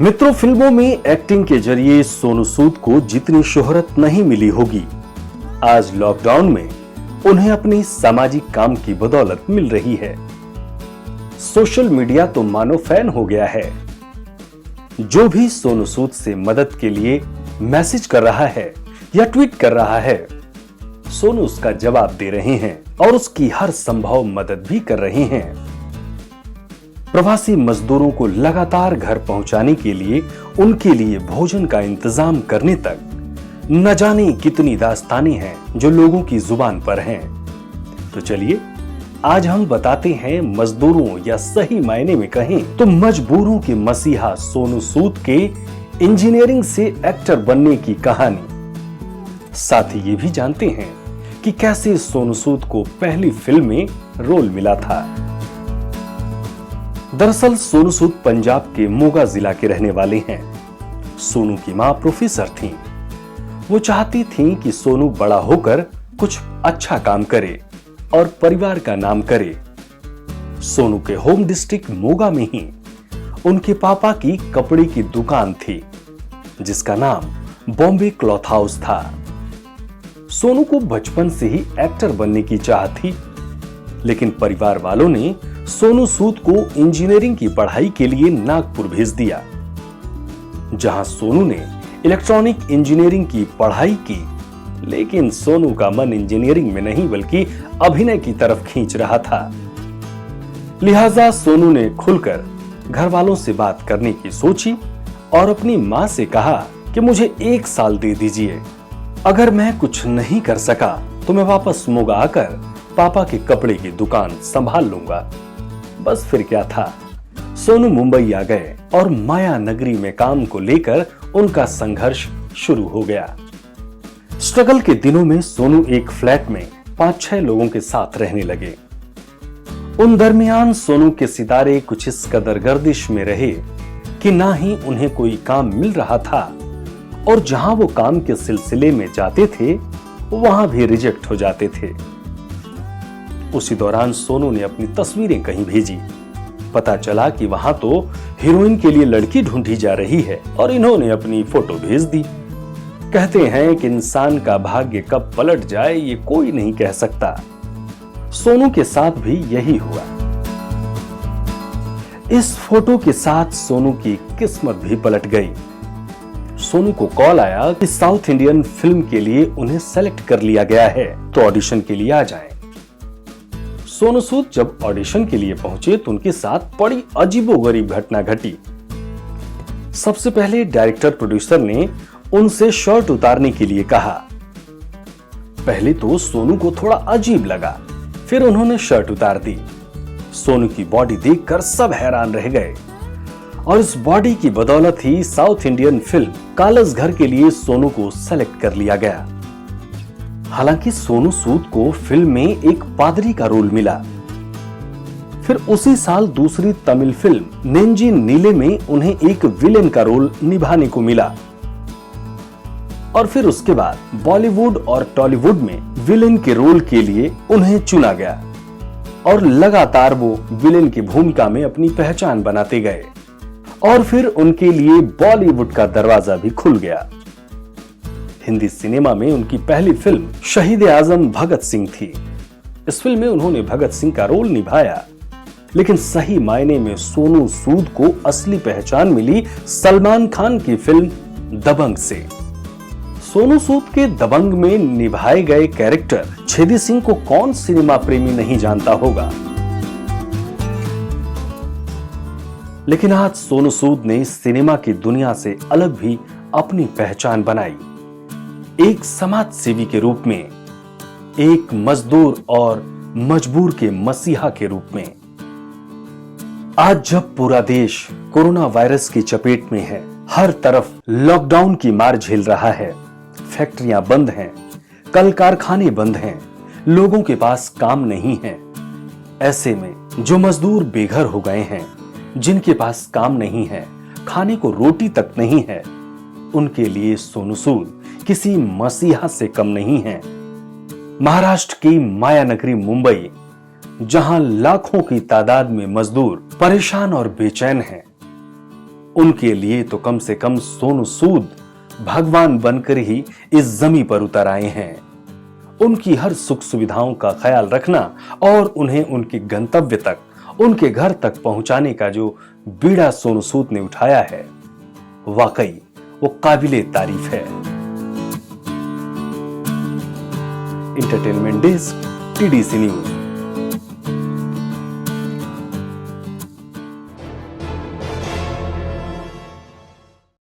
मित्रों, फिल्मों में एक्टिंग के जरिए सोनू सूद को जितनी शोहरत नहीं मिली होगी, आज लॉकडाउन में उन्हें अपनी सामाजिक काम की बदौलत मिल रही है। सोशल मीडिया तो मानो फैन हो गया है। जो भी सोनू सूद से मदद के लिए मैसेज कर रहा है या ट्वीट कर रहा है, सोनू उसका जवाब दे रहे हैं और उसकी हर संभव मदद भी कर रहे हैं। प्रवासी मजदूरों को लगातार घर पहुंचाने के लिए उनके लिए भोजन का इंतजाम करने तक न जाने कितनी दास्तानें हैं जो लोगों की जुबान पर हैं। तो चलिए आज हम बताते हैं मजदूरों या सही मायने में कहें तो मजबूरों के मसीहा सोनू सूद के इंजीनियरिंग से एक्टर बनने की कहानी। साथ ही ये भी जानते हैं कि कैसे सोनू सूद को पहली फिल्म में रोल मिला था। दरअसल सोनू सूद पंजाब के मोगा जिला के रहने वाले हैं। सोनू की मां प्रोफेसर थीं। वो चाहती थीं कि सोनू बड़ा होकर कुछ अच्छा काम करे और परिवार का नाम करे। सोनू के होम डिस्ट्रिक्ट मोगा में ही उनके पापा की कपड़े की दुकान थी, जिसका नाम बॉम्बे क्लॉथ हाउस था। सोनू को बचपन से ही एक्टर बनने की चाह थी, लेकिन परिवार वालों ने सोनू सूद को इंजीनियरिंग की पढ़ाई के लिए नागपुर भेज दिया, जहां सोनू ने इलेक्ट्रॉनिक इंजीनियरिंग की पढ़ाई की। लेकिन सोनू का मन इंजीनियरिंग में नहीं बल्कि अभिनय की तरफ खींच रहा था। लिहाजा सोनू ने खुलकर घर वालों से बात करने की सोची और अपनी मां से कहा कि मुझे 1 साल दे दीजिए। अगर मैं कुछ नहीं कर सका तो मैं वापस मोगा आकर पापा के कपड़े की दुकान संभाल लूंगा। बस फिर क्या था, सोनू मुंबई आ गए और माया नगरी में काम को लेकर उनका संघर्ष शुरू हो गया। स्ट्रगल के दिनों में सोनू एक फ्लैट में 5-6 लोगों के साथ रहने लगे। उन दरमियान सोनू के सितारे कुछ इस कदर गर्दिश में रहे कि ना ही उन्हें कोई काम मिल रहा था और जहां वो काम के सिलसिले में जाते थे वहां भी रिजेक्ट हो जाते थे। उसी दौरान सोनू ने अपनी तस्वीरें कहीं भेजी। पता चला कि वहां तो हीरोइन के लिए लड़की ढूंढी जा रही है और इन्होंने अपनी फोटो भेज दी। कहते हैं कि इंसान का भाग्य कब पलट जाए ये कोई नहीं कह सकता। सोनू के साथ भी यही हुआ। इस फोटो के साथ सोनू की किस्मत भी पलट गई। सोनू को कॉल आया कि साउथ इंडियन फिल्म के लिए उन्हें सेलेक्ट कर लिया गया है, तो ऑडिशन के लिए आ जाएं। सोनू सूद जब ऑडिशन के लिए पहुंचे तो उनके साथ बड़ी अजीबोगरीब घटना घटी। सबसे पहले डायरेक्टर प्रोड्यूसर ने उनसे शर्ट उतारने के लिए कहा। पहले तो सोनू को थोड़ा अजीब लगा, फिर उन्होंने शर्ट उतार दी। सोनू की बॉडी देखकर सब हैरान रह गए और इस बॉडी की बदौलत ही साउथ इंडियन फिल्म कालस घर के लिए सोनू को सेलेक्ट कर लिया गया। हालांकि सोनू सूद को फिल्म में एक पादरी का रोल मिला। फिर उसी साल दूसरी तमिल फिल्म नेंजी नीले में उन्हें एक विलेन का रोल निभाने को मिला और फिर उसके बाद बॉलीवुड और टॉलीवुड में विलेन के रोल के लिए उन्हें चुना गया और लगातार वो विलेन की भूमिका में अपनी पहचान बनाते गए और फिर उनके लिए बॉलीवुड का दरवाजा भी खुल गया। हिंदी सिनेमा में उनकी पहली फिल्म शहीद आजम भगत सिंह थी। इस फिल्म में उन्होंने भगत सिंह का रोल निभाया, लेकिन सही मायने में सोनू सूद को असली पहचान मिली सलमान खान की फिल्म दबंग से। सोनू सूद के दबंग में निभाए गए कैरेक्टर छेदी सिंह को कौन सिनेमा प्रेमी नहीं जानता होगा। लेकिन आज सोनू सूद ने सिनेमा की दुनिया से अलग भी अपनी पहचान बनाई, एक समाज सेवी के रूप में, एक मजदूर और मजबूर के मसीहा के रूप में। आज जब पूरा देश कोरोना वायरस की चपेट में है, हर तरफ लॉकडाउन की मार झेल रहा है, फैक्ट्रियां बंद हैं, कल कारखाने बंद हैं, लोगों के पास काम नहीं है। ऐसे में जो मजदूर बेघर हो गए हैं, जिनके पास काम नहीं है, खाने को रोटी तक नहीं है, उनके लिए सोनू सूद किसी मसीहा से कम नहीं है। महाराष्ट्र की माया नगरी मुंबई, जहां लाखों की तादाद में मजदूर परेशान और बेचैन हैं, उनके लिए तो कम से कम सोनू सूद भगवान बनकर ही इस जमीन पर उतर आए हैं। उनकी हर सुख सुविधाओं का ख्याल रखना और उन्हें उनके गंतव्य तक, उनके घर तक पहुंचाने का जो बीड़ा सोनू सूद ने उठाया है, वाकई वो काबिले तारीफ है। Entertainment desk, TDC news.